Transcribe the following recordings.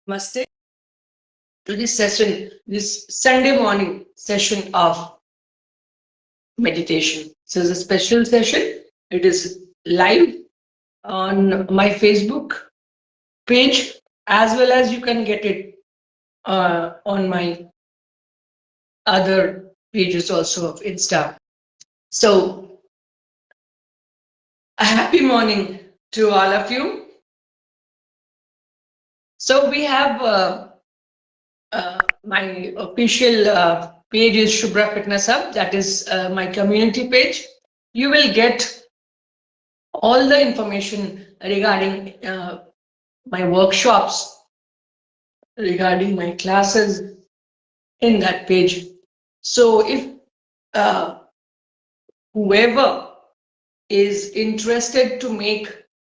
Namaste to this session, this Sunday morning session of meditation. This is a special session. It is live on my Facebook page, as well as you can get it on my other pages also of Insta. So, a happy morning to all of you. So, we have my official page is Shubhra Fitness Hub. That is my community page. You will get all the information regarding my workshops, regarding my classes in that page. So if whoever is interested to make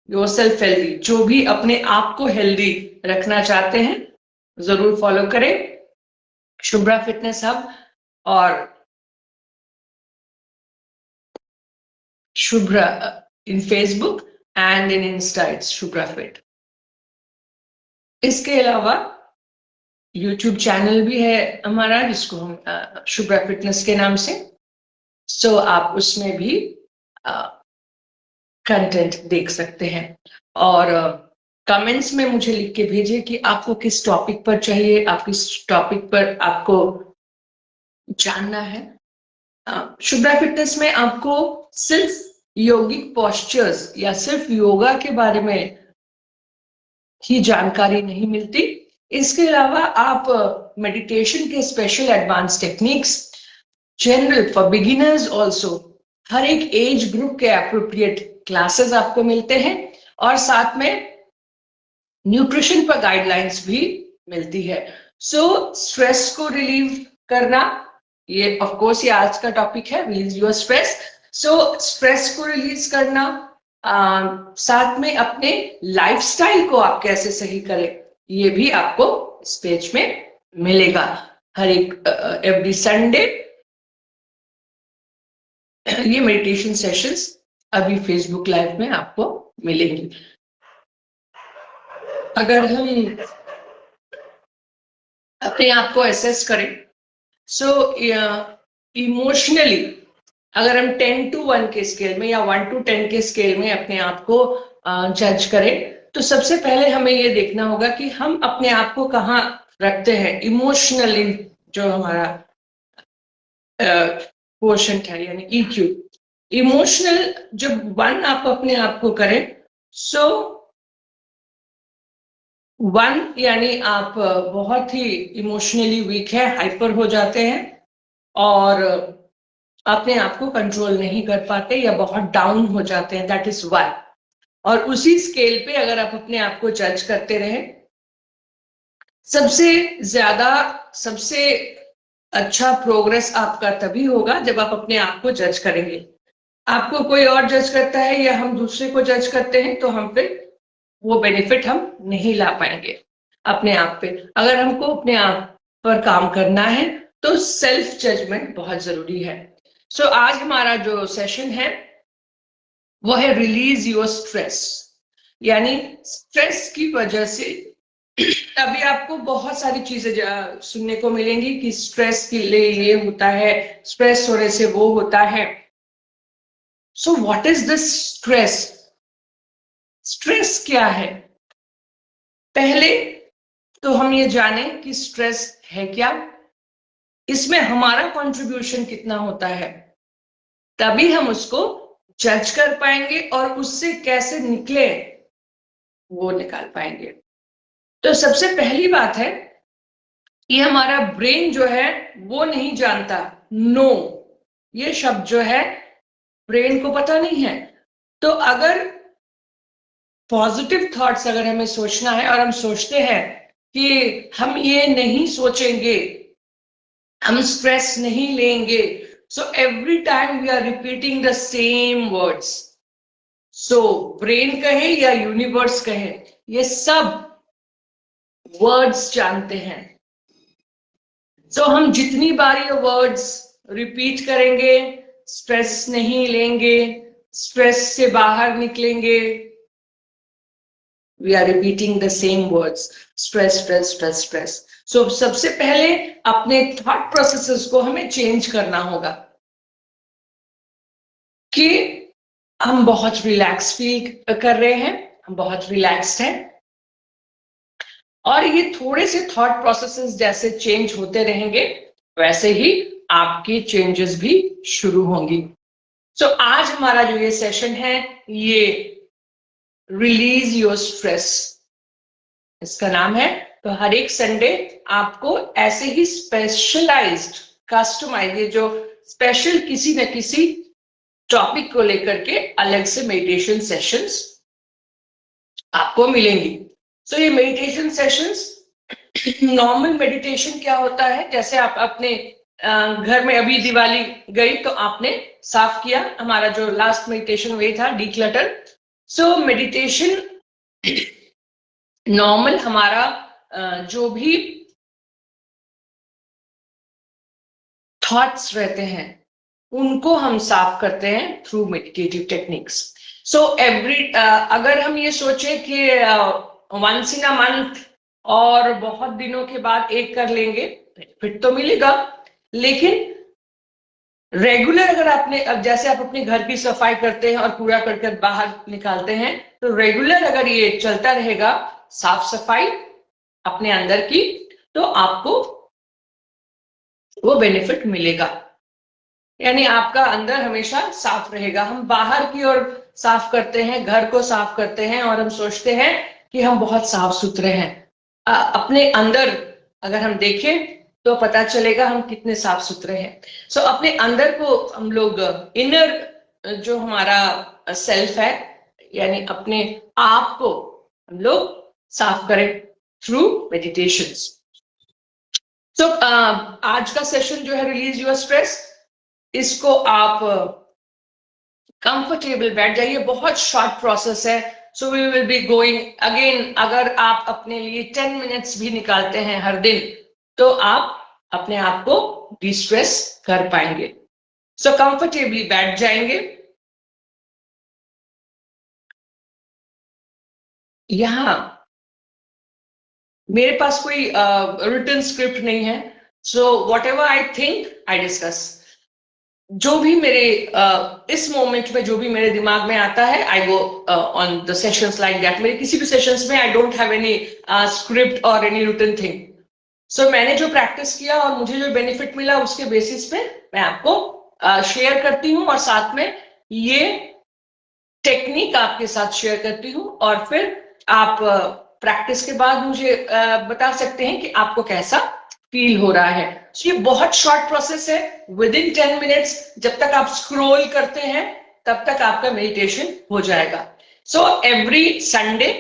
yourself healthy, जो भी अपने आप को healthy रखना चाहते हैं, जरूर follow करें शुभ्रा फिटनेस हब और Shubhra in Facebook and in Insta it's Shubhra fit. इसके अलावा यूट्यूब चैनल भी है हमारा जिसको हम शुभ्रा फिटनेस के नाम से. सो आप उसमें भी कंटेंट देख सकते हैं और कमेंट्स में मुझे लिख के भेजिए कि आपको किस टॉपिक पर चाहिए, आप किस टॉपिक पर आपको जानना है. शुभ्रा फिटनेस में आपको सिर्फ योगिक पोस्चर्स या सिर्फ योगा के बारे में ही जानकारी नहीं मिलती. इसके अलावा आप मेडिटेशन के special advance techniques, general for beginners also, हर एक एज ग्रुप के एप्रोप्रिएट क्लासेस आपको मिलते हैं और साथ में न्यूट्रिशन पर गाइडलाइंस भी मिलती है. सो स्ट्रेस को रिलीव करना, ये ऑफ कोर्स ये आज का टॉपिक है, release your stress. So stress को रिलीज करना, साथ में अपने लाइफस्टाइल को आप कैसे सही करें, ये भी आपको इस पेज में मिलेगा. हर एक एवरी संडे ये मेडिटेशन सेशंस अभी फेसबुक लाइव में आपको मिलेंगी. अगर हम अपने आप को असेस करें, सो इमोशनली अगर हम 10 to 1 के स्केल में या 1 to 10 के स्केल में अपने आप को जज करें, तो सबसे पहले हमें ये देखना होगा कि हम अपने आप को कहाँ रखते हैं इमोशनली. जो हमारा क्वोशंट है यानी EQ, इमोशनल जब 1 आप अपने आप को करें, सो 1 यानी आप बहुत ही इमोशनली वीक है, हाइपर हो जाते हैं और अपने आप को कंट्रोल नहीं कर पाते या बहुत डाउन हो जाते हैं. That is 1. और उसी स्केल पे अगर आप अपने आप को जज करते रहे, सबसे अच्छा प्रोग्रेस आपका तभी होगा जब आप अपने आप को जज करेंगे. आपको कोई और जज करता है या हम दूसरे को जज करते हैं तो हम पे वो बेनिफिट हम नहीं ला पाएंगे अपने आप पे. अगर हमको अपने आप पर काम करना है तो सेल्फ जजमेंट बहुत जरूरी है. सो आज हमारा जो सेशन है वो है रिलीज योर स्ट्रेस. यानी स्ट्रेस की वजह से अभी आपको बहुत सारी चीजें सुनने को मिलेंगी कि स्ट्रेस के लिए ये होता है, स्ट्रेस होने से वो होता है. So what is this stress? Stress क्या है? पहले तो हम ये जाने कि स्ट्रेस है क्या, इसमें हमारा कंट्रीब्यूशन कितना होता है, तभी हम उसको जज कर पाएंगे और उससे कैसे निकले वो निकाल पाएंगे. तो सबसे पहली बात है कि हमारा ब्रेन जो है वो नहीं जानता. नो, ये शब्द जो है ब्रेन को पता नहीं है. तो अगर पॉजिटिव थॉट्स अगर हमें सोचना है और हम सोचते हैं कि हम ये नहीं सोचेंगे, हम स्ट्रेस नहीं लेंगे, so every time we are repeating the same words. so brain कहे या यूनिवर्स कहे, ये सब वर्ड्स जानते हैं. so हम जितनी बार ये वर्ड्स रिपीट करेंगे, स्ट्रेस नहीं लेंगे, स्ट्रेस से बाहर निकलेंगे, we are repeating the same words, stress stress stress stress. So सबसे पहले अपने थॉट प्रोसेसेस को हमें चेंज करना होगा कि हम बहुत रिलैक्स फील कर रहे हैं, हम बहुत रिलैक्स्ड हैं, और ये थोड़े से थॉट प्रोसेसेस जैसे चेंज होते रहेंगे वैसे ही आपकी चेंजेस भी शुरू होंगी। सो आज हमारा जो ये सेशन है ये रिलीज योर स्ट्रेस इसका नाम है। तो हर एक संडे आपको ऐसे ही स्पेशलाइज्ड कस्टमाइज, ये जो स्पेशल किसी न किसी टॉपिक को लेकर के अलग से मेडिटेशन सेशंस आपको मिलेंगी। सो ये मेडिटेशन सेशंस, नॉर्मल मेडिटेशन क्या होता है, जैसे आप अपने घर में अभी दिवाली गई तो आपने साफ किया, हमारा जो लास्ट मेडिटेशन वही था डीक्लटर। सो मेडिटेशन नॉर्मल हमारा जो भी थॉट्स रहते हैं उनको हम साफ करते हैं through meditative techniques. So every अगर हम ये सोचे कि वंस इन अ मंथ और बहुत दिनों के बाद एक कर लेंगे, फिट तो मिलेगा, लेकिन रेगुलर अगर आपने, अब जैसे आप अपने घर की सफाई करते हैं और कूड़ा करकट बाहर निकालते हैं, तो रेगुलर अगर ये चलता रहेगा साफ सफाई अपने अंदर की, तो आपको वो बेनिफिट मिलेगा, यानी आपका अंदर हमेशा साफ रहेगा। हम बाहर की ओर साफ करते हैं, घर को साफ करते हैं और हम सोचते हैं कि हम बहुत साफ सुथरे हैं। अपने अंदर अगर हम देखें तो पता चलेगा हम कितने साफ सुथरे हैं। सो अपने अंदर को हम लोग इनर जो हमारा सेल्फ है, यानी अपने आप को हम लोग साफ करें थ्रू मेडिटेशंस। सो आज का सेशन जो है रिलीज योर स्ट्रेस, इसको आप कंफर्टेबल बैठ जाइए, बहुत शॉर्ट प्रोसेस है। So we will be going again, अगर आप अपने लिए 10 मिनट्स भी निकालते हैं हर दिन तो आप अपने आप को डिस्ट्रेस कर पाएंगे। सो कंफर्टेबली बैठ जाएंगे। यहां मेरे पास कोई रिटन स्क्रिप्ट नहीं है, so what ever I think I discuss, जो भी मेरे इस मोमेंट में जो भी मेरे दिमाग में आता है I go on the sessions like that. मेरे किसी भी सेशंस में I don't have any script और एनी रिटन थिंग। सो मैंने जो प्रैक्टिस किया और मुझे जो बेनिफिट मिला उसके बेसिस पे मैं आपको शेयर करती हूँ, और साथ में ये टेक्निक आपके साथ शेयर करती हूँ, और फिर आप प्रैक्टिस के बाद मुझे बता सकते हैं कि आपको कैसा फील हो रहा है। So, ये बहुत शॉर्ट प्रोसेस है, विद इन 10 मिनट्स जब तक आप स्क्रॉल करते हैं तब तक आपका मेडिटेशन हो जाएगा। सो एवरी संडे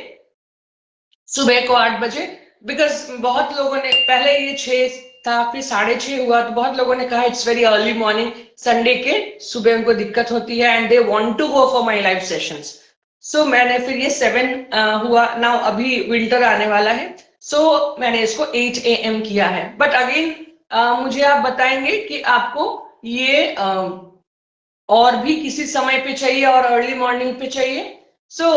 सुबह को 8 बजे, बिकॉज बहुत लोगों ने पहले ये 6 था फिर 6:30 हुआ, तो बहुत लोगों ने कहा it's very early morning, Sunday के सुबह उनको दिक्कत होती है and they want to go for my live sessions. So मैंने फिर ये 7 हुआ, नाउ अभी विंटर आने वाला है, सो मैंने इसको 8 AM किया है। बट अगेन मुझे आप बताएंगे कि आपको ये और भी किसी समय पे चाहिए और अर्ली मॉर्निंग पे चाहिए, so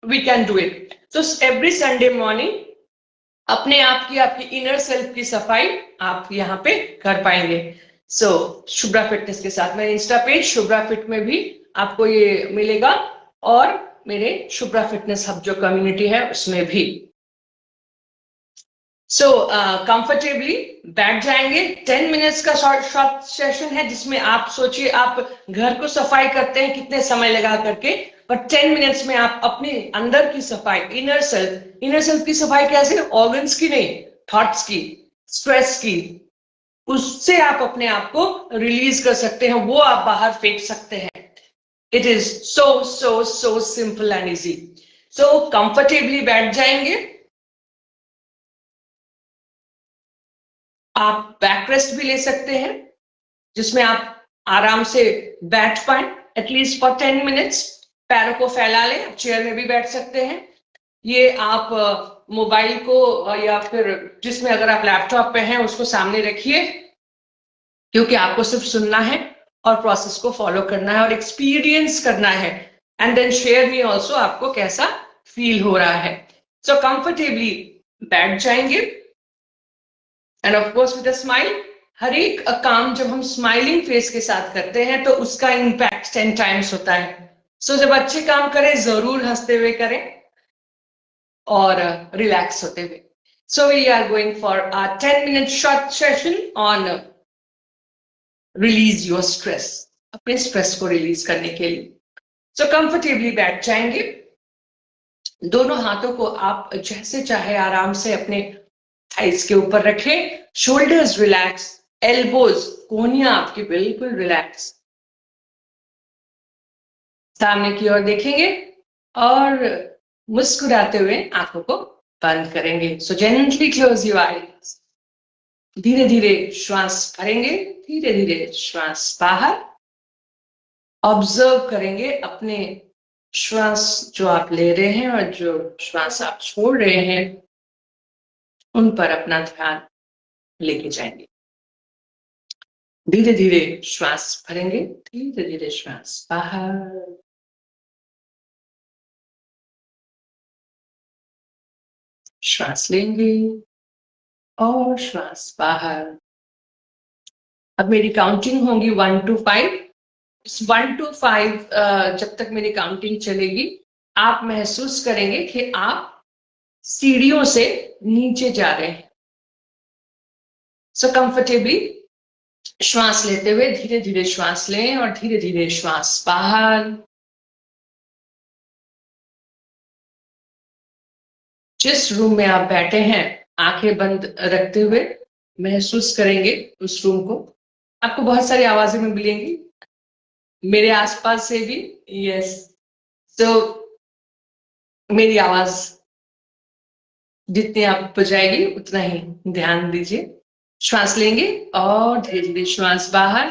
we can do it. So every Sunday morning अपने आप की, आपकी इनर सेल्फ की सफाई आप यहाँ पे कर पाएंगे। सो शुभ्रा फिटनेस के साथ मेरे इंस्टा पेज शुभ्रा फिट में भी आपको ये मिलेगा, और मेरे शुभ्रा फिटनेस हब जो कम्युनिटी है उसमें भी। सो कंफर्टेबली बैठ जाएंगे। 10 मिनट्स का शॉर्ट सेशन है जिसमें आप सोचिए आप घर को सफाई करते हैं कितने समय लगा करके, पर 10 मिनट्स में आप अपने अंदर की सफाई, इनर सेल्फ की सफाई कैसे, ऑर्गन्स की नहीं, थॉट्स की, स्ट्रेस की, उससे आप अपने आप को रिलीज कर सकते हैं, वो आप बाहर फेंक सकते हैं। It is so so so simple and easy. So comfortably बैठ जाएंगे, आप बैक रेस्ट भी ले सकते हैं जिसमें आप आराम से बैठ पाए एटलीस्ट फॉर 10 मिनट्स, पैरों को फैला लें, आप चेयर में भी बैठ सकते हैं। ये आप मोबाइल को या फिर जिसमें अगर आप लैपटॉप पे हैं उसको सामने रखिए, क्योंकि आपको सिर्फ सुनना है और प्रोसेस को फॉलो करना है और एक्सपीरियंस करना है, and then share me also आपको कैसा फील हो रहा है। सो कंफर्टेबली बैठ जाएंगे and of course with a smile. हर एक काम जब हम स्माइलिंग फेस के साथ करते हैं तो उसका इम्पैक्ट 10 टाइम्स होता है। सो जब अच्छे काम करें जरूर हंसते हुए करें और रिलैक्स होते हुए। So we are going for a 10 minute short session on release your stress, अपने स्ट्रेस को रिलीज करने के लिए। सो कंफर्टेबली बैठ जाएंगे, दोनों हाथों को आप जैसे चाहे आराम से अपने थाइस के ऊपर रखें, शोल्डर्स रिलैक्स, एल्बोज कोहनियां आपकी बिल्कुल रिलैक्स। सामने की ओर देखेंगे और मुस्कुराते हुए आंखों को बंद करेंगे। सो जेंटली क्लोज योर आईज। धीरे धीरे श्वास भरेंगे, धीरे धीरे श्वास बाहर। ऑब्जर्व करेंगे अपने श्वास जो आप ले रहे हैं और जो श्वास आप छोड़ रहे हैं, उन पर अपना ध्यान लेके जाएंगे। धीरे धीरे श्वास भरेंगे, धीरे धीरे श्वास बाहर। श्वास लेंगे और श्वास बाहर। अब मेरी काउंटिंग होगी 1 to 5। इस 1 to 5 जब तक मेरी काउंटिंग चलेगी, आप महसूस करेंगे कि आप सीढ़ियों से नीचे जा रहे हैं। सो कंफर्टेबली श्वास लेते हुए धीरे धीरे श्वास लें और धीरे धीरे श्वास बाहर। जिस रूम में आप बैठे हैं, आंखें बंद रखते हुए महसूस करेंगे उस रूम को। आपको बहुत सारी आवाजें में मिलेंगी, मेरे आसपास से भी। यस, तो मेरी आवाज जितनी आप बजाएगी उतना ही ध्यान दीजिए। श्वास लेंगे और धीरे धीरे श्वास बाहर।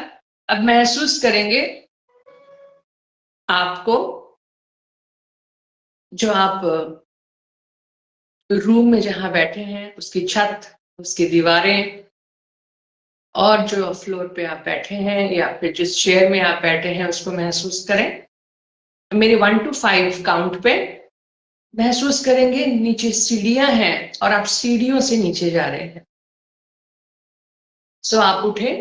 अब महसूस करेंगे आपको जो आप रूम में जहां बैठे हैं उसकी छत, उसकी दीवारें और जो फ्लोर पे आप बैठे हैं या फिर जिस चेयर में आप बैठे हैं उसको महसूस करें। मेरे 1 to 5 काउंट पे महसूस करेंगे नीचे सीढ़ियां हैं और आप सीढ़ियों से नीचे जा रहे हैं। सो आप उठे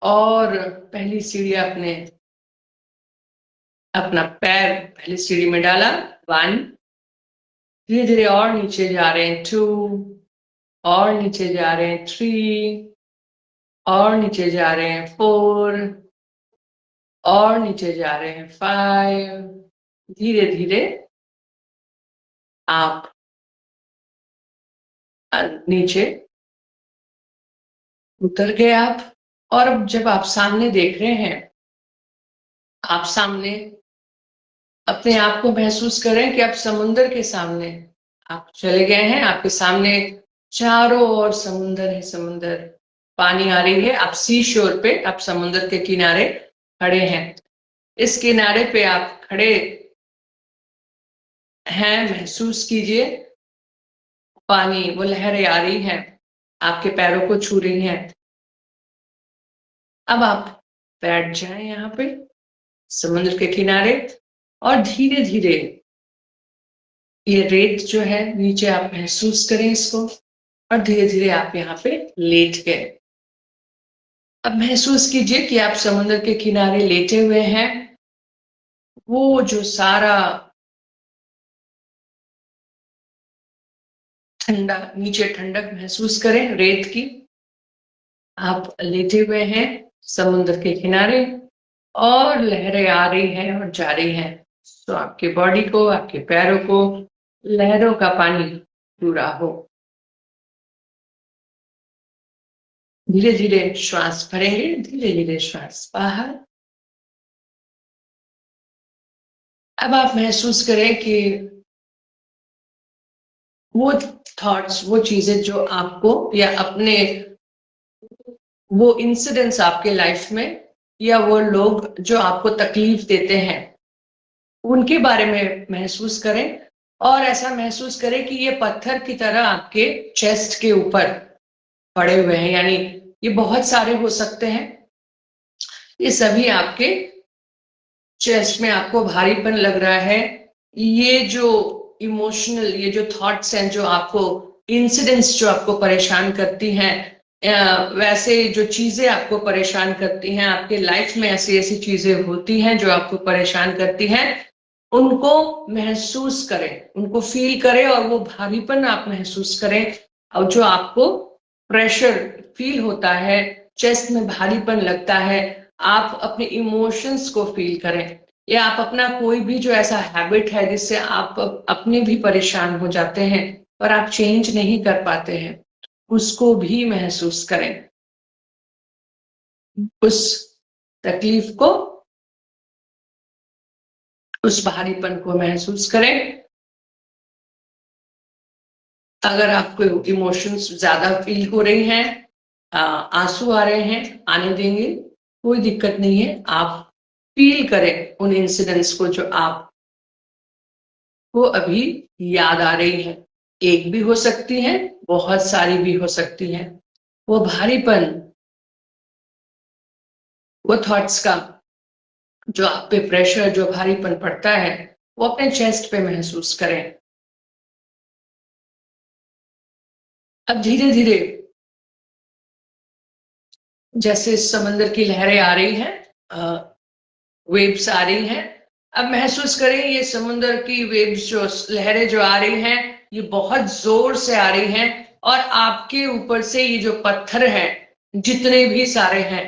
और पहली सीढ़ी आपने अपना पैर पहली सीढ़ी में डाला, 1। धीरे धीरे और नीचे जा रहे हैं, 2। और नीचे जा रहे हैं, 3। और नीचे जा रहे हैं, 4। और नीचे जा रहे हैं, 5। धीरे धीरे आप नीचे उतर गए आप। और अब जब आप सामने देख रहे हैं, आप सामने अपने आप को महसूस करें कि आप समुंदर के सामने आप चले गए हैं। आपके सामने चारों ओर समुंदर है, समुंदर, पानी आ रही है। आप सी शोर पे, आप समुंदर के किनारे खड़े हैं। इस किनारे पे आप खड़े हैं, महसूस कीजिए पानी, वो लहरें आ रही हैं, आपके पैरों को छू रही हैं। अब आप बैठ जाएं यहाँ पे समुद्र के किनारे और धीरे धीरे ये रेत जो है नीचे आप महसूस करें इसको और धीरे धीरे आप यहाँ पे लेट गए। अब महसूस कीजिए कि आप समुद्र के किनारे लेटे हुए हैं। वो जो सारा ठंडा, नीचे ठंडक महसूस करें रेत की। आप लेटे हुए हैं समुद्र के किनारे और लहरें आ रही हैं और जा रही हैं। तो आपके बॉडी को, आपके पैरों को लहरों का पानी पूरा हो। धीरे धीरे श्वास भरेंगे, धीरे धीरे श्वास बाहर। अब आप महसूस करें कि वो थॉट्स, वो चीजें जो आपको या अपने वो इंसिडेंट्स आपके लाइफ में या वो लोग जो आपको तकलीफ देते हैं, उनके बारे में महसूस करें और ऐसा महसूस करें कि ये पत्थर की तरह आपके चेस्ट के ऊपर पड़े हुए हैं। यानी ये बहुत सारे हो सकते हैं, ये सभी आपके चेस्ट में आपको भारीपन लग रहा है। ये जो इमोशनल ये जो थॉट्स हैं, जो आपको इंसिडेंट्स जो आपको परेशान करती हैं, वैसे जो चीजें आपको परेशान करती हैं, आपके लाइफ में ऐसी ऐसी चीजें होती हैं जो आपको परेशान करती हैं, उनको महसूस करें, उनको फील करें, और वो भारीपन आप महसूस करें। और जो आपको प्रेशर फील होता है, चेस्ट में भारीपन लगता है, आप अपने इमोशंस को फील करें। या आप अपना कोई भी जो ऐसा हैबिट है जिससे आप अपने भी परेशान हो जाते हैं और आप चेंज नहीं कर पाते हैं, उसको भी महसूस करें। उस तकलीफ को, उस भारीपन को महसूस करें। अगर आपको इमोशंस ज्यादा फील हो रही हैं, आंसू आ रहे हैं, आने देंगे, कोई दिक्कत नहीं है। आप फील करें उन इंसिडेंट्स को जो आपको अभी याद आ रही है। एक भी हो सकती है, बहुत सारी भी हो सकती है। वो भारीपन, वो थॉट्स का जो आप पे प्रेशर, जो भारीपन पड़ता है, वो अपने चेस्ट पे महसूस करें। अब धीरे धीरे जैसे समंदर की लहरें आ रही हैं, वेव्स आ रही हैं, अब महसूस करें ये समुद्र की वेव्स, जो लहरें जो आ रही हैं, ये बहुत जोर से आ रही हैं, और आपके ऊपर से ये जो पत्थर हैं, जितने भी सारे हैं,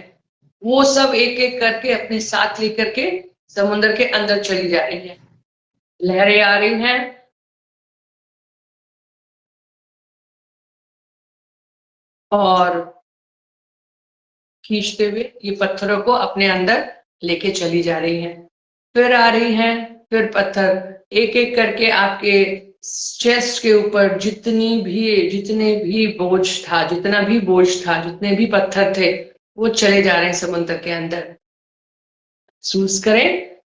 वो सब एक एक करके अपने साथ लेकर के समुद्र के अंदर चली जा रही हैं। लहरें आ रही हैं और खींचते हुए ये पत्थरों को अपने अंदर लेके चली जा रही हैं। फिर आ रही हैं, फिर पत्थर एक एक करके आपके चेस्ट के ऊपर जितने भी बोझ था, जितना भी बोझ था, जितने भी पत्थर थे, वो चले जा रहे हैं समुद्र के अंदर। महसूस करें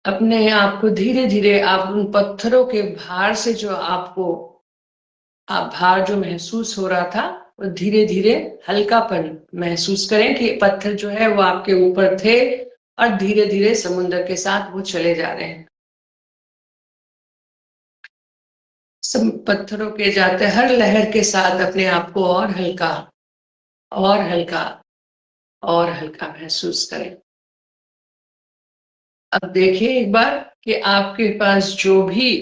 अपने आप को, धीरे धीरे आप उन पत्थरों के भार से जो आपको आप भार जो महसूस हो रहा था, वो धीरे धीरे हल्कापन महसूस करें कि पत्थर जो है वो आपके ऊपर थे और धीरे धीरे समुद्र के साथ वो चले जा रहे हैं। सब पत्थरों के जाते हर लहर के साथ अपने आप को और हल्का और हल्का और हल्का महसूस करें। अब देखिए एक बार कि आपके पास जो भी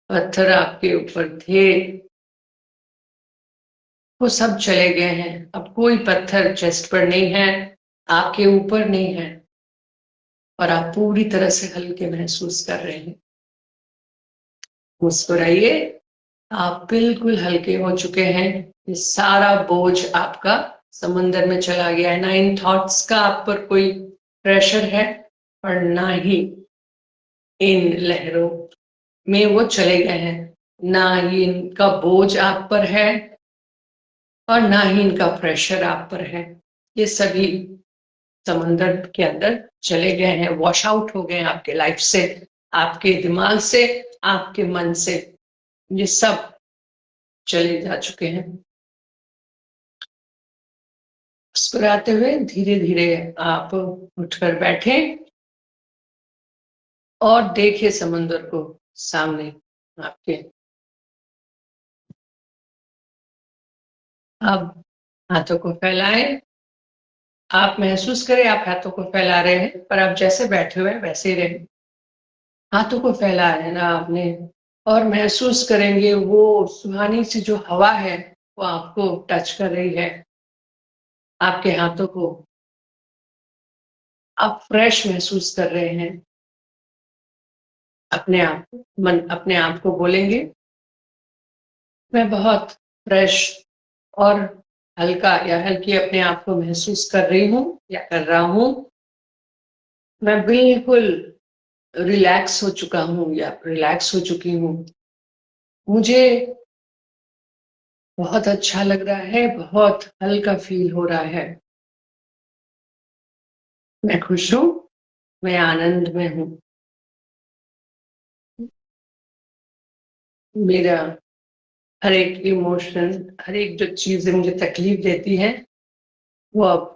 पत्थर आपके ऊपर थे, वो सब चले गए हैं। अब कोई पत्थर चेस्ट पर नहीं है, आपके ऊपर नहीं है, और आप पूरी तरह से हल्के महसूस कर रहे हैं। मुस्कुराइए, आप बिल्कुल हल्के हो चुके हैं। ये सारा बोझ आपका समुंदर में चला गया है। ना इन थॉट्स का आप पर कोई प्रेशर है, और ना ही इन लहरों में वो चले गए हैं। ना ही इनका बोझ आप पर है, और ना ही इनका प्रेशर आप पर है। ये सभी समंदर के अंदर चले गए हैं, वॉश आउट हो गए हैं आपके लाइफ से, आपके दिमाग से, आपके मन से। ये सब चले जा चुके हैं। मुस्कुराते हुए धीरे धीरे आप उठकर बैठे और देखे समुद्र को सामने आपके। अब हाथों को फैलाएं। आप महसूस करें आप हाथों को फैला रहे हैं, पर आप जैसे बैठे हुए हैं वैसे ही रहें। हाथों को फैला है ना आपने, और महसूस करेंगे वो सुहानी सी जो हवा है, वो आपको टच कर रही है, आपके हाथों को। आप फ्रेश महसूस कर रहे हैं। अपने आप मन अपने आप को बोलेंगे, मैं बहुत फ्रेश और हल्का या हल्की अपने आप को महसूस कर रही हूँ या कर रहा हूँ। मैं बिल्कुल रिलैक्स हो चुका हूँ या रिलैक्स हो चुकी हूँ। मुझे बहुत अच्छा लग रहा है, बहुत हल्का फील हो रहा है। मैं खुश हूँ, मैं आनंद में हूँ। मेरा हर एक इमोशन, हर एक जो चीजें मुझे तकलीफ देती हैं, वो अब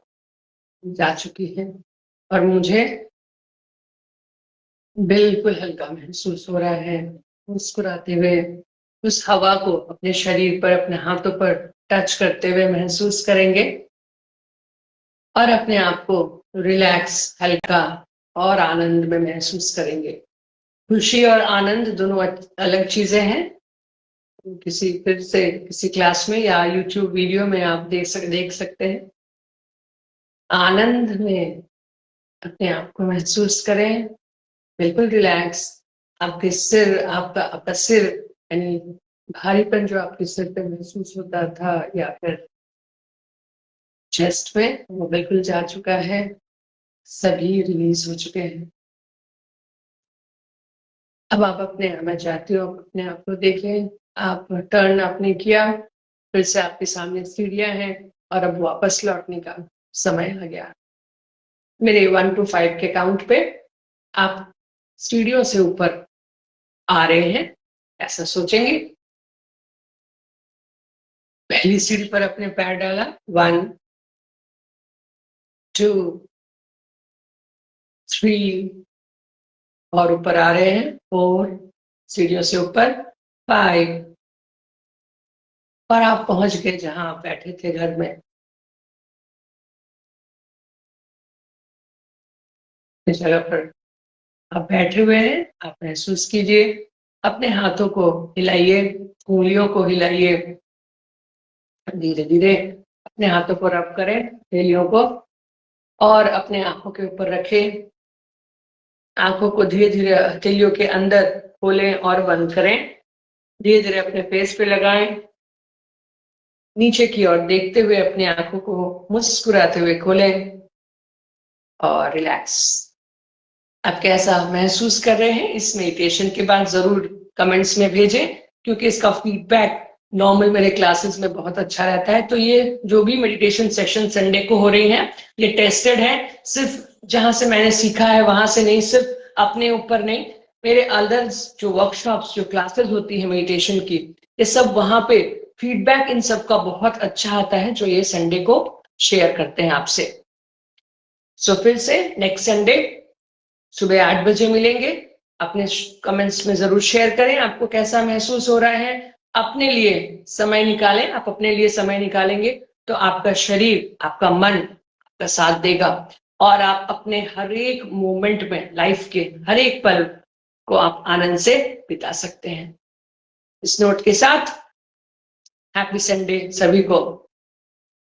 जा चुकी है, और मुझे बिल्कुल हल्का महसूस हो रहा है। मुस्कुराते हुए उस हवा को अपने शरीर पर, अपने हाथों पर टच करते हुए महसूस करेंगे और अपने आप को रिलैक्स, हल्का और आनंद में महसूस करेंगे। खुशी और आनंद दोनों अलग चीजें हैं। किसी फिर से किसी क्लास में या यूट्यूब वीडियो में आप देख सकते हैं। आनंद में अपने आप को महसूस करें, बिल्कुल रिलैक्स। आपका सिर, यानी भारीपन जो आपके सिर पे महसूस होता था या फिर चेस्ट में, वो बिल्कुल जा चुका है। सभी रिलीज हो चुके हैं। अब आप मैं चाहती हूँ आप अपने आप को देखें। आप टर्न आपने किया, फिर से आपके सामने सीढ़ियां हैं और अब वापस लौटने का समय आ गया। मेरे 1 to 5 के काउंट पे आप सीढ़ियों से ऊपर आ रहे हैं, ऐसा सोचेंगे। पहली सीढ़ी पर अपने पैर डाला, 1 2 3 और ऊपर आ रहे हैं, 4 सीढ़ियों से ऊपर, 5 और आप पहुंच गए जहां आप बैठे थे घर में। इस जगह पर आप बैठे हुए हैं, आप महसूस कीजिए। अपने हाथों को हिलाइए, उंगलियों को हिलाइए, धीरे धीरे अपने हाथों को रब करें, हथेलियों को, और अपने आंखों के ऊपर रखें। आंखों को धीरे धीरे हथेलियों के अंदर खोलें और बंद करें। धीरे धीरे अपने फेस पे लगाएं। नीचे की ओर देखते हुए अपनी आंखों को मुस्कुराते हुए खोलें और रिलैक्स। आप कैसा महसूस कर रहे हैं इस मेडिटेशन के बाद जरूर कमेंट्स में भेजें, क्योंकि इसका फीडबैक नॉर्मल मेरे क्लासेस में बहुत अच्छा रहता है। तो ये जो भी मेडिटेशन सेशन संडे को हो रही हैं, ये टेस्टेड है, सिर्फ जहां से मैंने सीखा है वहां से नहीं, सिर्फ अपने ऊपर नहीं। मेरे अदर जो वर्कशॉप्स, जो क्लासेस होती है मेडिटेशन की, ये सब वहां पे फीडबैक इन सब का बहुत अच्छा आता है, जो ये संडे को शेयर करते हैं आपसे। सो फिर से नेक्स्ट संडे सुबह 8 बजे मिलेंगे। अपने कमेंट्स में जरूर शेयर करें आपको कैसा महसूस हो रहा है। अपने लिए समय निकालें। आप अपने लिए समय निकालेंगे तो आपका शरीर, आपका मन आपका साथ देगा और आप अपने हर एक मोमेंट में, लाइफ के हर एक पल को आप आनंद से बिता सकते हैं। इस नोट के साथ हैप्पी संडे सभी को।